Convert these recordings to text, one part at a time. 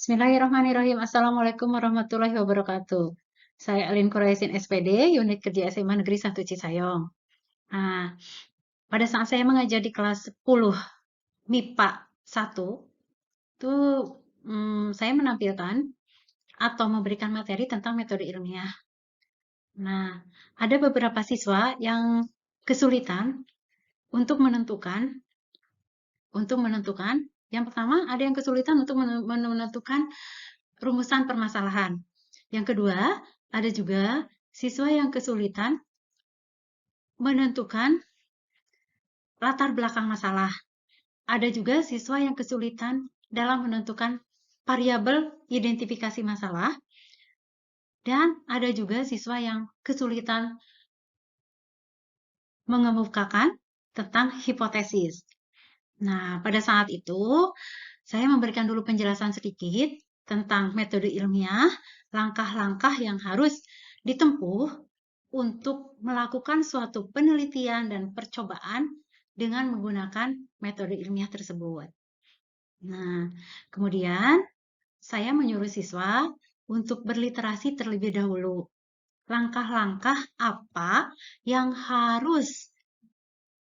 Bismillahirrahmanirrahim. Assalamualaikum warahmatullahi wabarakatuh. Saya Alin Quraisin SPD, Unit Kerja SMA Negeri 1 Cisayong. Nah, pada saat saya mengajar di kelas 10 MIPA 1, itu saya menampilkan atau memberikan materi tentang metode ilmiah. Nah, ada beberapa siswa yang kesulitan untuk menentukan, yang pertama ada yang kesulitan untuk menentukan rumusan permasalahan. Yang kedua, ada juga siswa yang kesulitan menentukan latar belakang masalah. Ada juga siswa yang kesulitan dalam menentukan variabel identifikasi masalah. Dan ada juga siswa yang kesulitan mengemukakan tentang hipotesis. Nah, pada saat itu, saya memberikan dulu penjelasan sedikit tentang metode ilmiah, langkah-langkah yang harus ditempuh untuk melakukan suatu penelitian dan percobaan dengan menggunakan metode ilmiah tersebut. Nah, kemudian saya menyuruh siswa untuk berliterasi terlebih dahulu. Langkah-langkah apa yang harus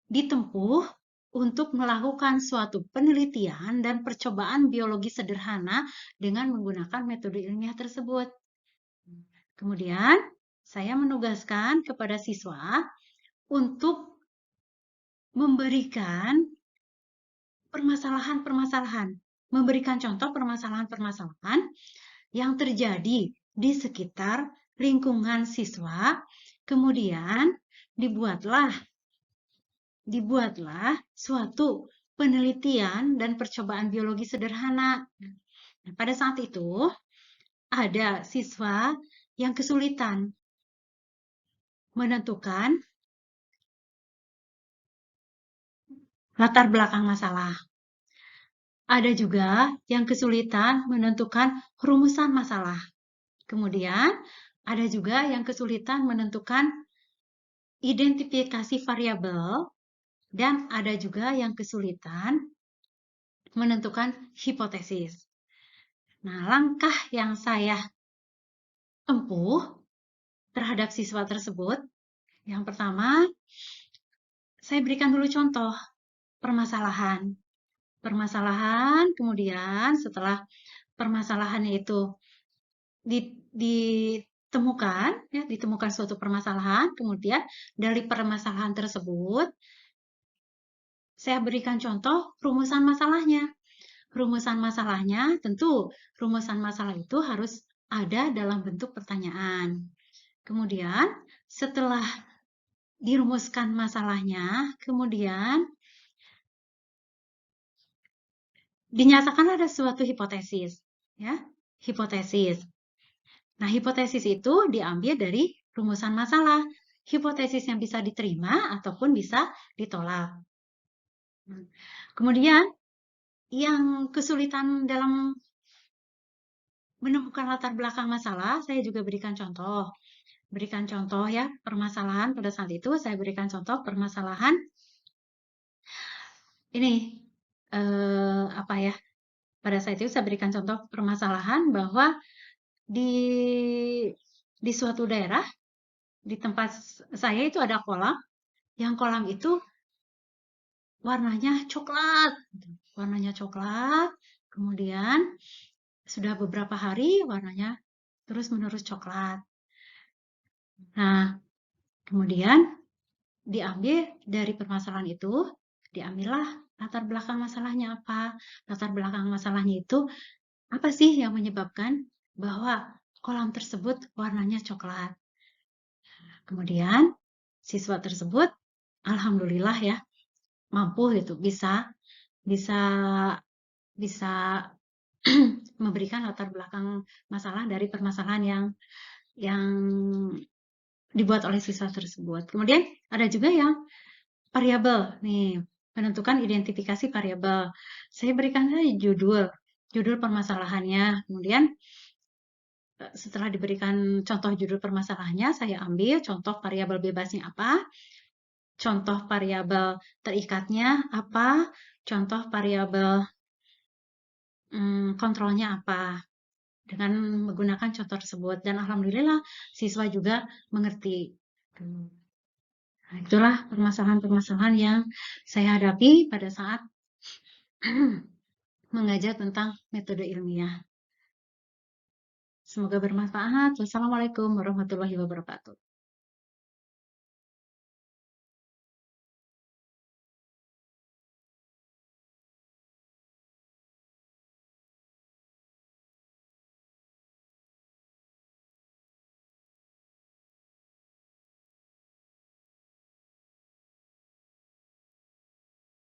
ditempuh untuk melakukan suatu penelitian dan percobaan biologi sederhana dengan menggunakan metode ilmiah tersebut. Kemudian, saya menugaskan kepada siswa untuk memberikan permasalahan-permasalahan, memberikan contoh permasalahan-permasalahan yang terjadi di sekitar lingkungan siswa, kemudian dibuatlah suatu penelitian dan percobaan biologi sederhana. Nah, pada saat itu, ada siswa yang kesulitan menentukan latar belakang masalah. Ada juga yang kesulitan menentukan rumusan masalah. Kemudian, ada juga yang kesulitan menentukan identifikasi variabel, dan ada juga yang kesulitan menentukan hipotesis. Nah, langkah yang saya tempuh terhadap siswa tersebut, yang pertama, saya berikan dulu contoh permasalahan. Kemudian setelah permasalahannya itu ditemukan suatu permasalahan, kemudian dari permasalahan tersebut, saya berikan contoh rumusan masalahnya. Rumusan masalahnya, tentu rumusan masalah itu harus ada dalam bentuk pertanyaan. Kemudian, setelah dirumuskan masalahnya, kemudian dinyatakan ada suatu hipotesis, ya, hipotesis. Nah, hipotesis itu diambil dari rumusan masalah. Hipotesis yang bisa diterima ataupun bisa ditolak. Kemudian, yang kesulitan dalam menemukan latar belakang masalah, saya juga berikan contoh. Berikan contoh ya, permasalahan pada saat itu saya berikan contoh permasalahan ini apa ya? Pada saat itu saya berikan contoh permasalahan bahwa di suatu daerah, di tempat saya itu ada kolam, yang kolam itu warnanya coklat, kemudian sudah beberapa hari warnanya terus-menerus coklat. Nah, kemudian diambil dari permasalahan itu, diambillah latar belakang masalahnya apa. Latar belakang masalahnya itu apa sih yang menyebabkan bahwa kolam tersebut warnanya coklat. Kemudian siswa tersebut alhamdulillah ya mampu gitu bisa memberikan latar belakang masalah dari permasalahan yang dibuat oleh siswa tersebut. Kemudian ada juga yang variabel nih, menentukan identifikasi variabel. Saya berikan saja judul permasalahannya. Kemudian setelah diberikan contoh judul permasalahannya, saya ambil contoh variabel bebasnya apa, contoh variabel terikatnya apa, contoh variabel kontrolnya apa dengan menggunakan contoh tersebut dan alhamdulillah siswa juga mengerti. Nah, itulah permasalahan-permasalahan yang saya hadapi pada saat mengajar tentang metode ilmiah. Semoga bermanfaat. Wassalamualaikum warahmatullahi wabarakatuh.